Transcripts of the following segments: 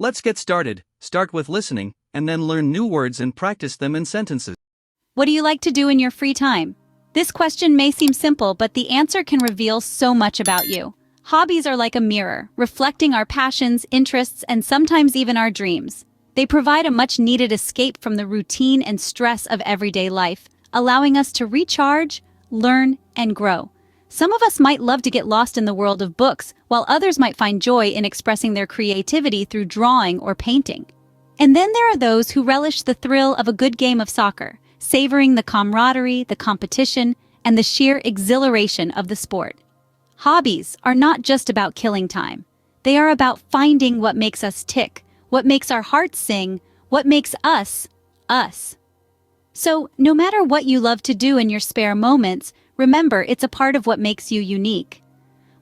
Let's get started. Start with listening, and then learn new words and practice them in sentences. What do you like to do in your free time? This question may seem simple, but the answer can reveal so much about you. Hobbies are like a mirror, reflecting our passions, interests, and sometimes even our dreams. They provide a much-needed escape from the routine and stress of everyday life, allowing us to recharge, learn, and grow. Some of us might love to get lost in the world of books, while others might find joy in expressing their creativity through drawing or painting. And then there are those who relish the thrill of a good game of soccer, savoring the camaraderie, the competition, and the sheer exhilaration of the sport. Hobbies are not just about killing time. They are about finding what makes us tick, what makes our hearts sing, what makes us, us. So, no matter what you love to do in your spare moments, remember it's a part of what makes you unique.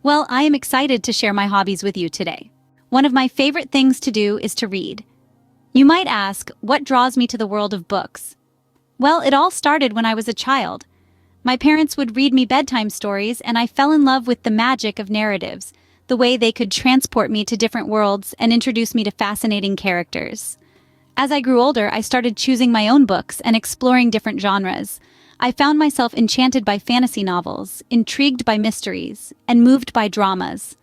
Well, I am excited to share my hobbies with you today. One of my favorite things to do is to read. You might ask, what draws me to the world of books? Well, it all started when I was a child. My parents would read me bedtime stories, and I fell in love with the magic of narratives, the way they could transport me to different worlds and introduce me to fascinating characters. As I grew older, I started choosing my own books and exploring different genres. I found myself enchanted by fantasy novels, intrigued by mysteries, and moved by dramas.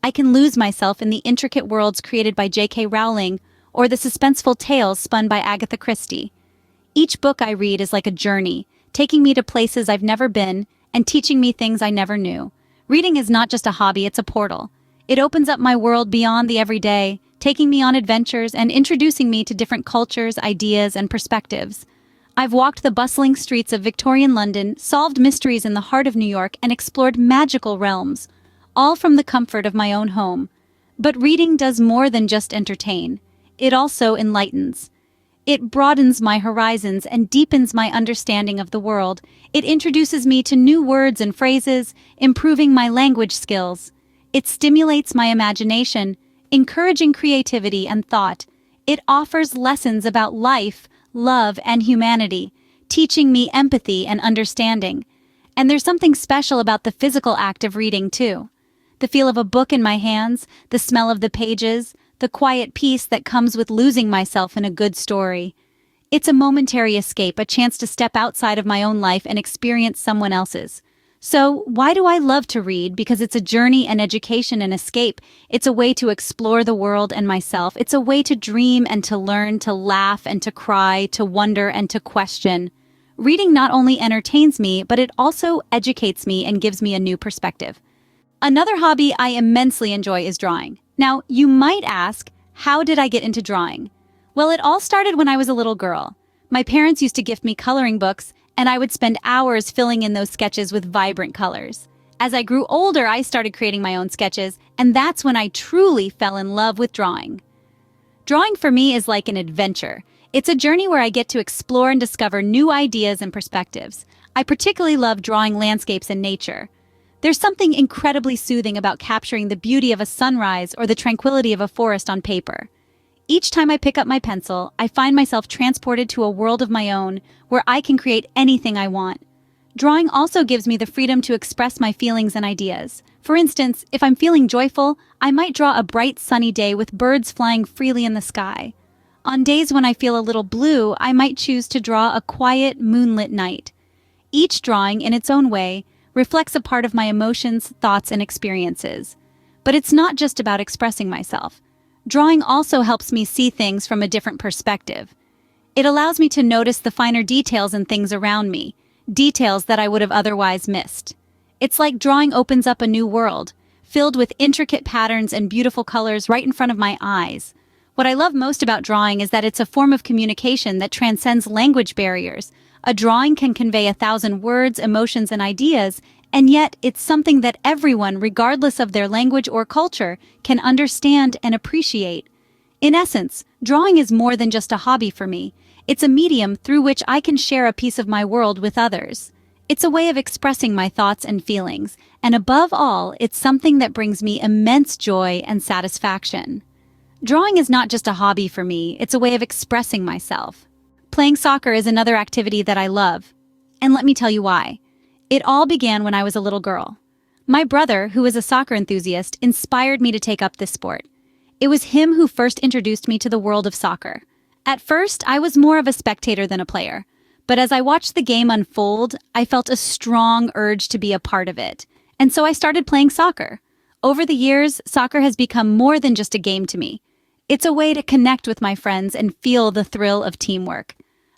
I can lose myself in the intricate worlds created by J.K. Rowling or the suspenseful tales spun by Agatha Christie. Each book I read is like a journey, taking me to places I've never been and teaching me things I never knew. Reading is not just a hobby, it's a portal. It opens up my world beyond the everyday, taking me on adventures and introducing me to different cultures, ideas, and perspectives. I've walked the bustling streets of Victorian London, solved mysteries in the heart of New York, and explored magical realms, all from the comfort of my own home. But reading does more than just entertain. It also enlightens. It broadens my horizons and deepens my understanding of the world. It introduces me to new words and phrases, improving my language skills. It stimulates my imagination, encouraging creativity and thought. It offers lessons about life, love, and humanity, teaching me empathy and understanding. And there's something special about the physical act of reading, too. The feel of a book in my hands, the smell of the pages, the quiet peace that comes with losing myself in a good story. It's a momentary escape, a chance to step outside of my own life and experience someone else's. So, why do I love to read? Because it's a journey, an education, and escape. It's a way to explore the world and myself. It's a way to dream and to learn, to laugh and to cry, to wonder and to question. Reading not only entertains me, but it also educates me and gives me a new perspective. Another hobby I immensely enjoy is drawing. Now, you might ask, how did I get into drawing? Well, it all started when I was a little girl. My parents used to gift me coloring books, and I would spend hours filling in those sketches with vibrant colors. As I grew older, I started creating my own sketches, and that's when I truly fell in love with drawing. Drawing for me is like an adventure. It's a journey where I get to explore and discover new ideas and perspectives. I particularly love drawing landscapes and nature. There's something incredibly soothing about capturing the beauty of a sunrise or the tranquility of a forest on paper. Each time I pick up my pencil, I find myself transported to a world of my own where I can create anything I want. Drawing also gives me the freedom to express my feelings and ideas. For instance, if I'm feeling joyful, I might draw a bright sunny day with birds flying freely in the sky. On days when I feel a little blue, I might choose to draw a quiet, moonlit night. Each drawing, in its own way, reflects a part of my emotions, thoughts, and experiences. But it's not just about expressing myself. Drawing also helps me see things from a different perspective. It allows me to notice the finer details in things around me, details that I would have otherwise missed. It's like drawing opens up a new world, filled with intricate patterns and beautiful colors right in front of my eyes. What I love most about drawing is that it's a form of communication that transcends language barriers. A drawing can convey 1,000 words, emotions, and ideas, and yet it's something that everyone, regardless of their language or culture, can understand and appreciate. In essence, drawing is more than just a hobby for me. It's a medium through which I can share a piece of my world with others. It's a way of expressing my thoughts and feelings, and above all, it's something that brings me immense joy and satisfaction. Drawing is not just a hobby for me, it's a way of expressing myself. Playing soccer is another activity that I love, and let me tell you why. It all began when I was a little girl. My brother, who is a soccer enthusiast, inspired me to take up this sport. It was him who first introduced me to the world of soccer. At first, I was more of a spectator than a player. But as I watched the game unfold, I felt a strong urge to be a part of it. And so I started playing soccer. Over the years, soccer has become more than just a game to me. It's a way to connect with my friends and feel the thrill of teamwork.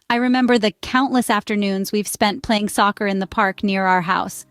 I remember the countless afternoons we've spent playing soccer in the park near our house.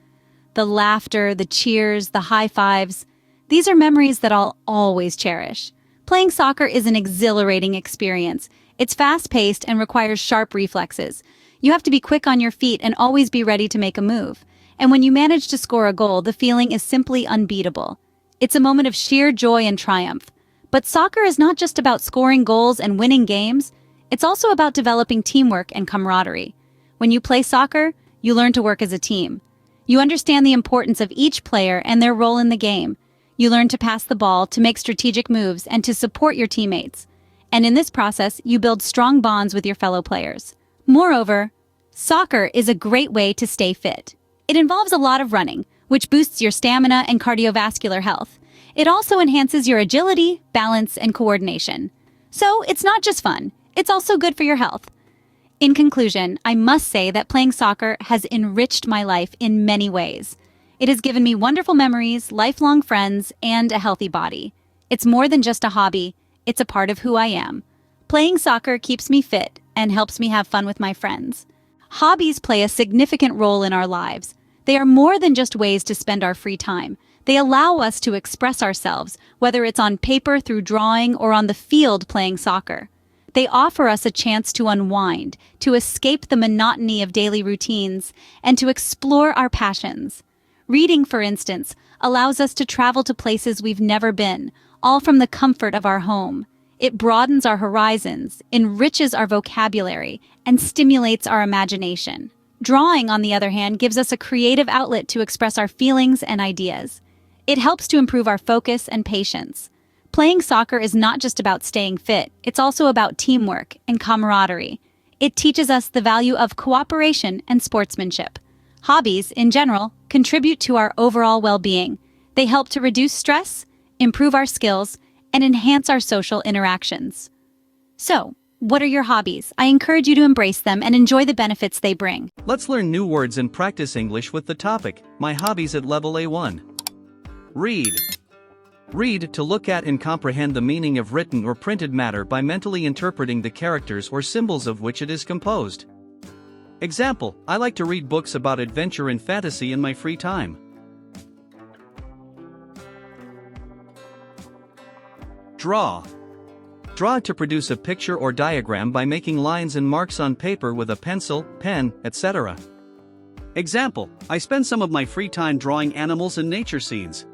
The laughter, the cheers, the high fives. These are memories that I'll always cherish. Playing soccer is an exhilarating experience. It's fast-paced and requires sharp reflexes. You have to be quick on your feet and always be ready to make a move. And when you manage to score a goal, the feeling is simply unbeatable. It's a moment of sheer joy and triumph. But soccer is not just about scoring goals and winning games. It's also about developing teamwork and camaraderie. When you play soccer, you learn to work as a team. You understand the importance of each player and their role in the game. You learn to pass the ball, to make strategic moves, and to support your teammates. And in this process, you build strong bonds with your fellow players. Moreover, soccer is a great way to stay fit. It involves a lot of running, which boosts your stamina and cardiovascular health. It also enhances your agility, balance, and coordination. So it's not just fun, it's also good for your health. In conclusion, I must say that playing soccer has enriched my life in many ways. It has given me wonderful memories, lifelong friends, and a healthy body. It's more than just a hobby, it's a part of who I am. Playing soccer keeps me fit and helps me have fun with my friends. Hobbies play a significant role in our lives. They are more than just ways to spend our free time. They allow us to express ourselves, whether it's on paper through drawing or on the field playing soccer. They offer us a chance to unwind, to escape the monotony of daily routines, and to explore our passions. Reading, for instance, allows us to travel to places we've never been, all from the comfort of our home. It broadens our horizons, enriches our vocabulary, and stimulates our imagination. Drawing, on the other hand, gives us a creative outlet to express our feelings and ideas. It helps to improve our focus and patience. Playing soccer is not just about staying fit, it's also about teamwork and camaraderie. It teaches us the value of cooperation and sportsmanship. Hobbies, in general, contribute to our overall well-being. They help to reduce stress, improve our skills, and enhance our social interactions. So, what are your hobbies? I encourage you to embrace them and enjoy the benefits they bring. Let's learn new words and practice English with the topic, My Hobbies at Level A1. Read. Read, to look at and comprehend the meaning of written or printed matter by mentally interpreting the characters or symbols of which it is composed. Example, I like to read books about adventure and fantasy in my free time. Draw. Draw, to produce a picture or diagram by making lines and marks on paper with a pencil, pen, etc. Example, I spend some of my free time drawing animals and nature scenes.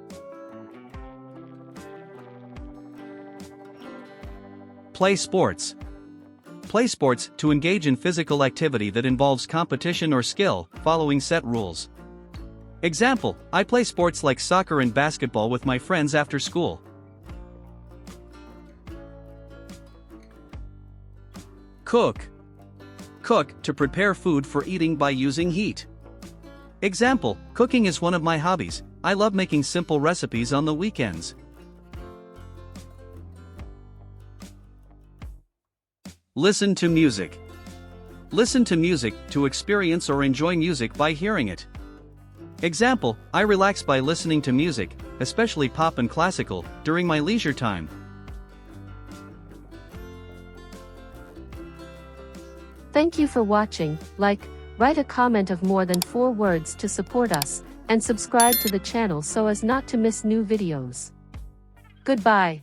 Play sports. Play sports, to engage in physical activity that involves competition or skill, following set rules. Example, I play sports like soccer and basketball with my friends after school. Cook. Cook, to prepare food for eating by using heat. Example, cooking is one of my hobbies. I love making simple recipes on the weekends. Listen to music. Listen to music, to experience or enjoy music by hearing it. Example, I relax by listening to music, especially pop and classical, during my leisure time. Thank you for watching. Like, write a comment of more than 4 words to support us, and subscribe to the channel so as not to miss new videos. Goodbye.